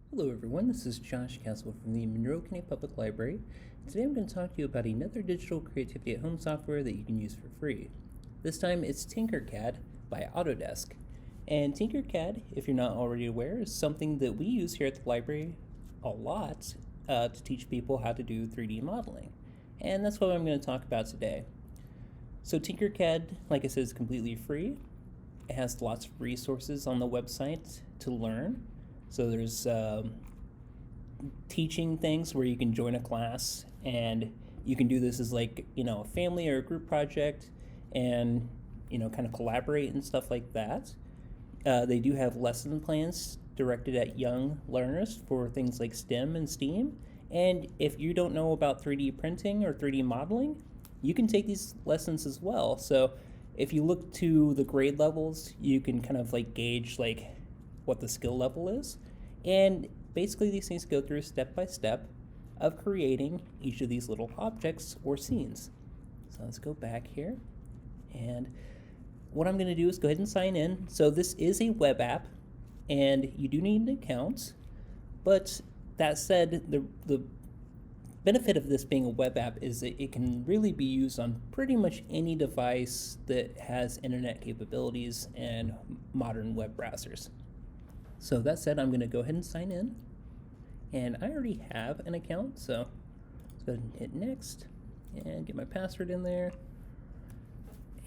Hello everyone, this is Josh Castle from the Monroe County Public Library. Today I'm going to talk to you about another digital creativity at home software that you can use for free. This time it's Tinkercad by Autodesk. And Tinkercad, if you're not already aware, is something that we use here at the library a lot to teach people how to do 3D modeling. And that's what I'm going to talk about today. So Tinkercad, like I said, is completely free. It has lots of resources on the website to learn. So there's teaching things where you can join a class and you can do this as like, a family or a group project and, kind of collaborate and stuff like that. They do have lesson plans directed at young learners for things like STEM and STEAM. And if you don't know about 3D printing or 3D modeling, you can take these lessons as well. So if you look to the grade levels, you can kind of like gauge like what the skill level is. And basically these things go through step by step of creating each of these little objects or scenes. So let's go back here. And what I'm going to do is go ahead and sign in. So this is a web app and you do need an account. But that said, the benefit of this being a web app is that it can really be used on pretty much any device that has internet capabilities and modern web browsers. So that said, I'm going to go ahead and sign in. And I already have an account, so let's go ahead and hit next and get my password in there.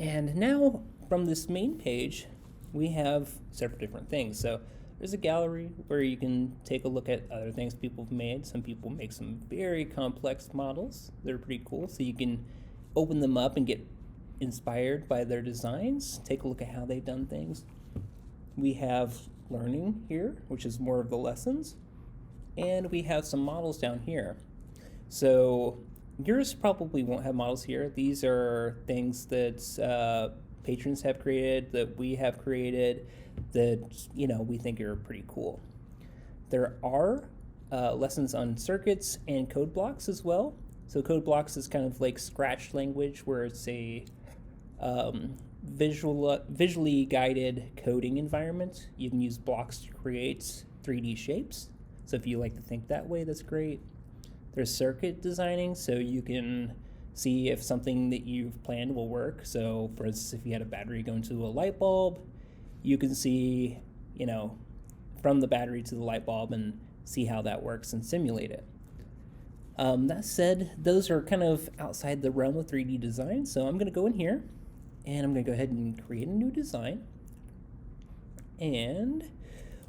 And now from this main page, we have several different things. So there's a gallery where you can take a look at other things people have made. Some people make some very complex models. They're pretty cool. So you can open them up and get inspired by their designs. Take a look at how they've done things. We have learning here, which is more of the lessons. And we have some models down here. So yours probably won't have models here. These are things that patrons have created, that we have created, that we think are pretty cool. There are lessons on circuits and code blocks as well. So code blocks is kind of like Scratch language, where it's a visually guided coding environment. You can use blocks to create 3D shapes. So if you like to think that way, that's great. There's circuit designing, so you can see if something that you've planned will work. So for instance, if you had a battery go into a light bulb, you can see, from the battery to the light bulb and see how that works and simulate it. That said, those are kind of outside the realm of 3D design. So I'm going to go in here and I'm going to go ahead and create a new design. And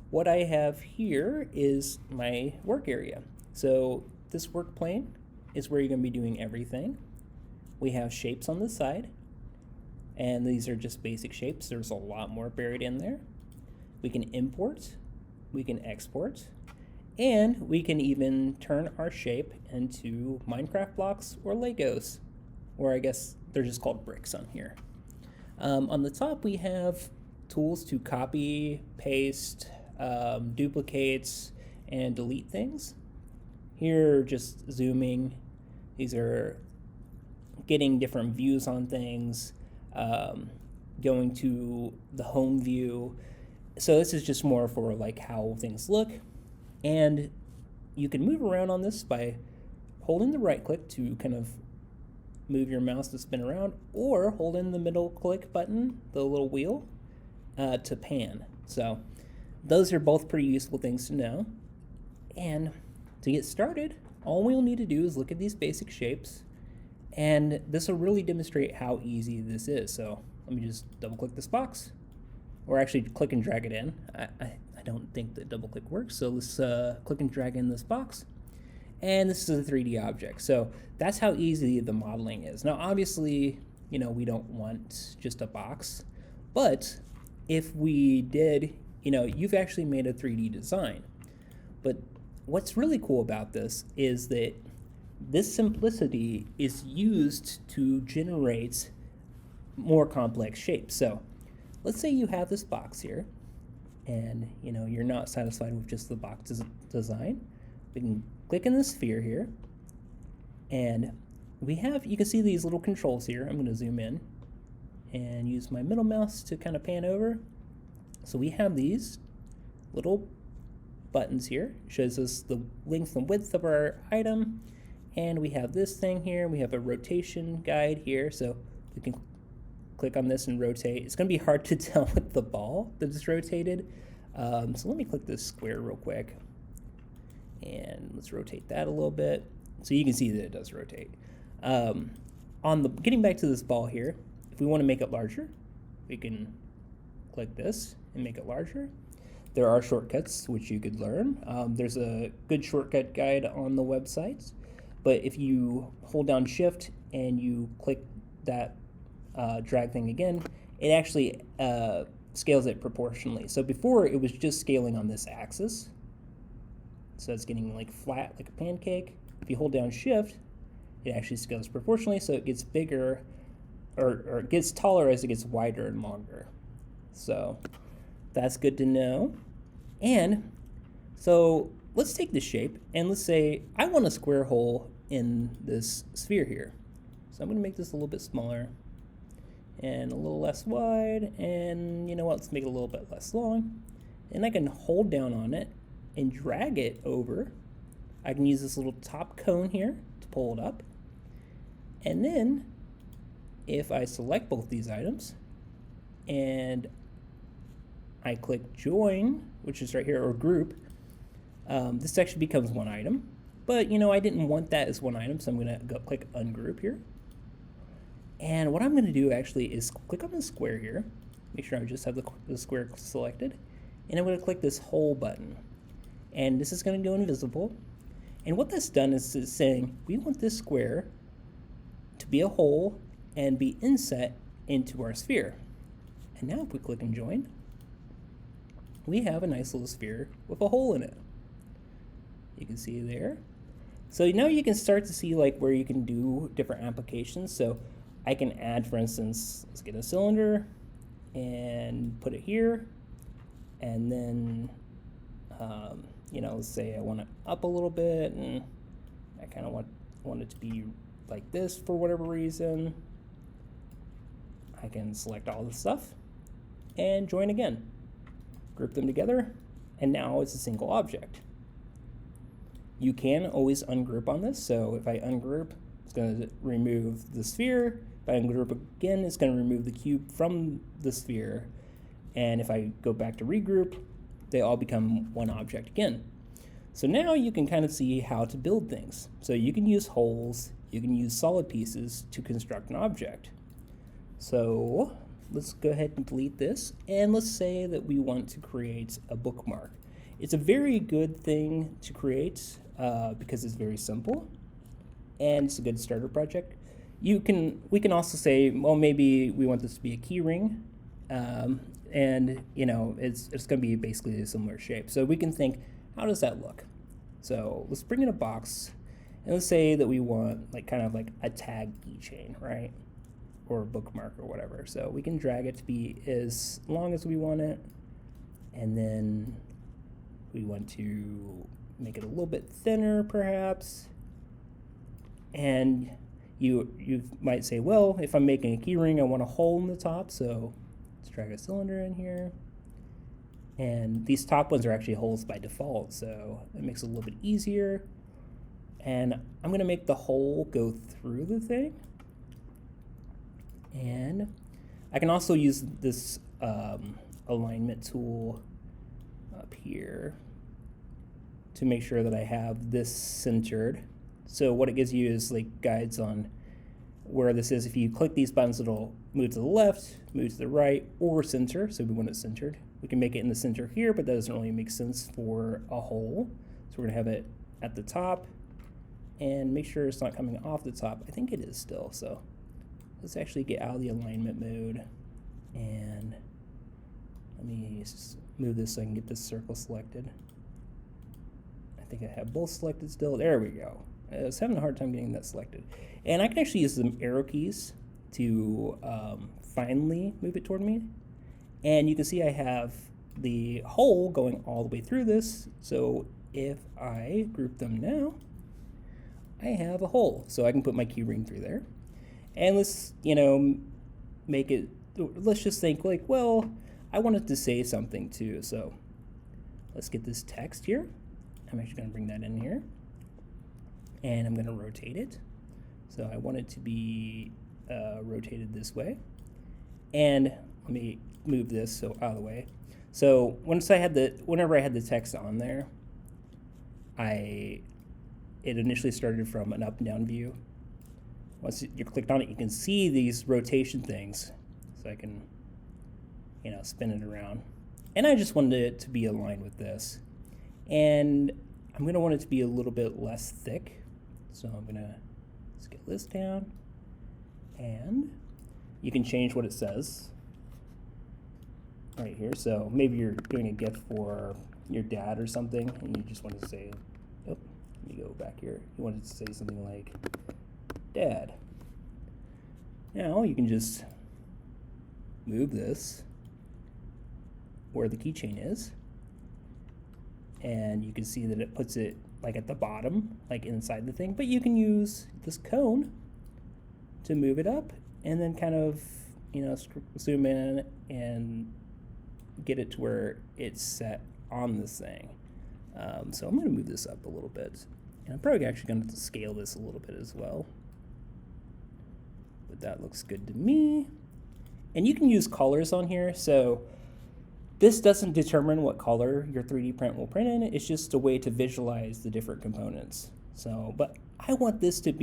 what I have here is my work area. So this work plane is where you're going to be doing everything. We have shapes on the side, and these are just basic shapes. There's a lot more buried in there. We can import, we can export, and we can even turn our shape into Minecraft blocks or Legos, or I guess they're just called bricks on here. On the top, we have tools to copy, paste, duplicate, and delete things. Here, just zooming. These are getting different views on things, going to the home view. So this is just more for like how things look. And you can move around on this by holding the right click to kind of move your mouse to spin around, or hold in the middle click button, the little wheel, to pan. So those are both pretty useful things to know. And to get started, all we'll need to do is look at these basic shapes, and this will really demonstrate how easy this is. So let me just double click this box, or actually click and drag it in. I don't think that double click works, so let's click and drag in this box. And this is a 3D object. So that's how easy the modeling is. Now, obviously, we don't want just a box, but if we did, you've actually made a 3D design. But what's really cool about this is that this simplicity is used to generate more complex shapes. So let's say you have this box here, and you're not satisfied with just the box design. We can click in the sphere here, and you can see these little controls here. I'm going to zoom in and use my middle mouse to kind of pan over. So we have these little buttons here. It shows us the length and width of our item. And we have this thing here. We have a rotation guide here. So we can click on this and rotate. It's going to be hard to tell with the ball that it's rotated. So let me click this square real quick. And let's rotate that a little bit. So you can see that it does rotate. Getting back to this ball here, if we want to make it larger, we can click this and make it larger. There are shortcuts which you could learn. There's a good shortcut guide on the website, but if you hold down Shift and you click that drag thing again, it actually scales it proportionally. So before it was just scaling on this axis, so it's getting like flat like a pancake. If you hold down Shift, it actually scales proportionally, so it gets bigger, or it gets taller as it gets wider and longer. So that's good to know. And so let's take this shape and let's say I want a square hole in this sphere here. So I'm going to make this a little bit smaller and a little less wide, and you know what, let's make it a little bit less long. And I can hold down on it and drag it over. I can use this little top cone here to pull it up. And then if I select both these items and I click join, which is right here, or group, this actually becomes one item. But you know, I didn't want that as one item, so I'm going to go click ungroup here. And what I'm going to do actually is click on the square here, make sure I just have the square selected, and I'm going to click this hole button. And this is going to go invisible. And what that's done is it's saying we want this square to be a hole and be inset into our sphere. And now if we click and join, we have a nice little sphere with a hole in it. You can see there. So now you can start to see like where you can do different applications. So I can add, for instance, let's get a cylinder and put it here, and then you know, let's say I want it up a little bit, and I kind of want it to be like this for whatever reason. I can select all this stuff and join again. Group them together, and now it's a single object. You can always ungroup on this, so if I ungroup, it's going to remove the sphere. If I ungroup again, it's going to remove the cube from the sphere. And if I go back to regroup, they all become one object again. So now you can kind of see how to build things. So you can use holes, you can use solid pieces to construct an object. So let's go ahead and delete this, and let's say that we want to create a bookmark. It's a very good thing to create because it's very simple, and it's a good starter project. We can also say, well, maybe we want this to be a key ring, and you know, it's going to be basically a similar shape. So we can think, how does that look? So let's bring in a box, and let's say that we want like kind of like a tag keychain, right? Or a bookmark or whatever. So we can drag it to be as long as we want it, and then we want to make it a little bit thinner perhaps. And you might say, well, if I'm making a key ring, I want a hole in the top, so let's drag a cylinder in here. And these top ones are actually holes by default, so it makes it a little bit easier. And I'm going to make the hole go through the thing. And I can also use this alignment tool up here to make sure that I have this centered. So what it gives you is like guides on where this is. If you click these buttons, it'll move to the left, move to the right, or center. So we want it centered. We can make it in the center here, but that doesn't really make sense for a hole. So we're gonna have it at the top and make sure it's not coming off the top. I think it is still, so let's actually get out of the alignment mode, and let me just move this so I can get this circle selected. I think I have both selected still. There we go. I was having a hard time getting that selected. And I can actually use the arrow keys to finally move it toward me. And you can see I have the hole going all the way through this. So if I group them now, I have a hole. So I can put my key ring through there. And let's, you know, make it, let's just think like, well, I wanted to say something too. So let's get this text here. I'm actually going to bring that in here. And I'm going to rotate it. So I want it to be rotated this way. And let me move this so out of the way. So whenever I had the text on there, it initially started from an up and down view. Once you clicked on it, you can see these rotation things. So I can, spin it around. And I just wanted it to be aligned with this. And I'm going to want it to be a little bit less thick. So I'm going to scale this down. And you can change what it says right here. So maybe you're doing a gift for your dad or something, and you just want to say, oh, let me go back here. You wanted to say something like, Dad. Now you can just move this where the keychain is, and you can see that it puts it like at the bottom, like inside the thing, but you can use this cone to move it up and then kind of, zoom in and get it to where it's set on this thing. So I'm going to move this up a little bit, and I'm probably actually going to scale this a little bit as well. But that looks good to me. And you can use colors on here. So this doesn't determine what color your 3D print will print in. It's just a way to visualize the different components. So, but I want this to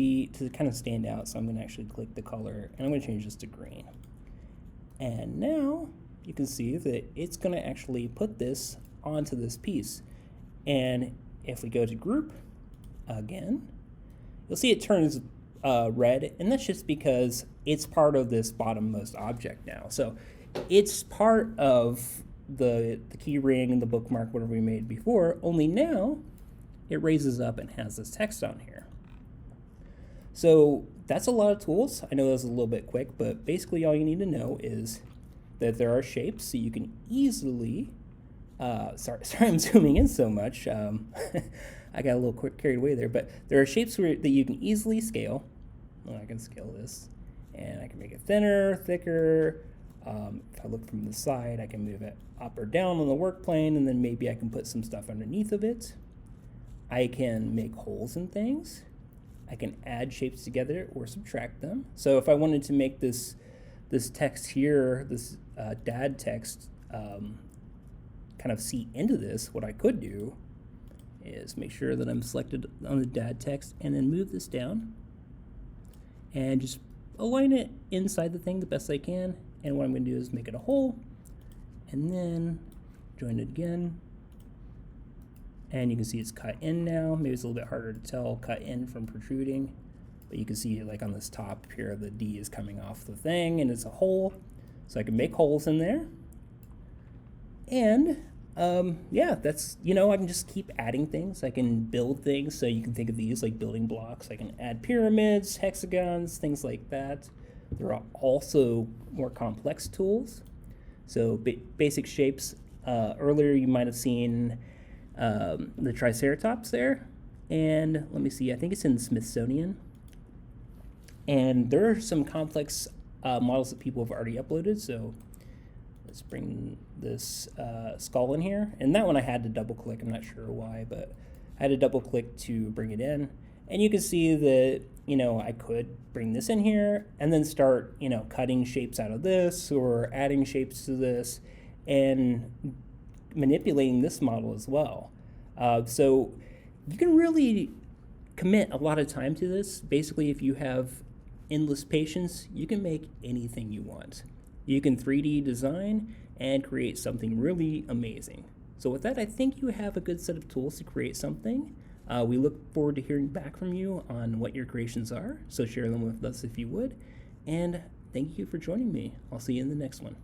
kind of stand out. So I'm going to actually click the color, and I'm going to change this to green. And now you can see that it's going to actually put this onto this piece. And if we go to group again, you'll see it turns red, and that's just because it's part of this bottommost object now. So it's part of the key ring and the bookmark, whatever we made before, only now it raises up and has this text on here. So that's a lot of tools. I know that was a little bit quick, but basically all you need to know is that there are shapes, so you can easily, sorry I'm zooming in so much. I got a little carried away there, but there are shapes that you can easily scale. Well, I can scale this, and I can make it thinner, thicker. If I look from the side, I can move it up or down on the work plane, and then maybe I can put some stuff underneath of it. I can make holes in things. I can add shapes together or subtract them. So if I wanted to make this text here, this dad text, kind of see into this, what I could do is make sure that I'm selected on the dad text and then move this down and just align it inside the thing the best I can. And what I'm going to do is make it a hole and then join it again. And you can see it's cut in now. Maybe it's a little bit harder to tell cut in from protruding, but you can see like on this top here, the D is coming off the thing and it's a hole. So I can make holes in there. And yeah, that's, I can just keep adding things. I can build things. So you can think of these like building blocks. I can add pyramids, hexagons, things like that. There are also more complex tools. So basic shapes. Earlier you might have seen the Triceratops there. And let me see, I think it's in the Smithsonian. And there are some complex models that people have already uploaded. So let's bring this skull in here. And that one I had to double click. I'm not sure why, but I had to double click to bring it in. And you can see that, I could bring this in here and then start, cutting shapes out of this or adding shapes to this and manipulating this model as well. So you can really commit a lot of time to this. Basically, if you have endless patience, you can make anything you want. You can 3D design and create something really amazing. So with that, I think you have a good set of tools to create something. We look forward to hearing back from you on what your creations are, so share them with us if you would. And thank you for joining me. I'll see you in the next one.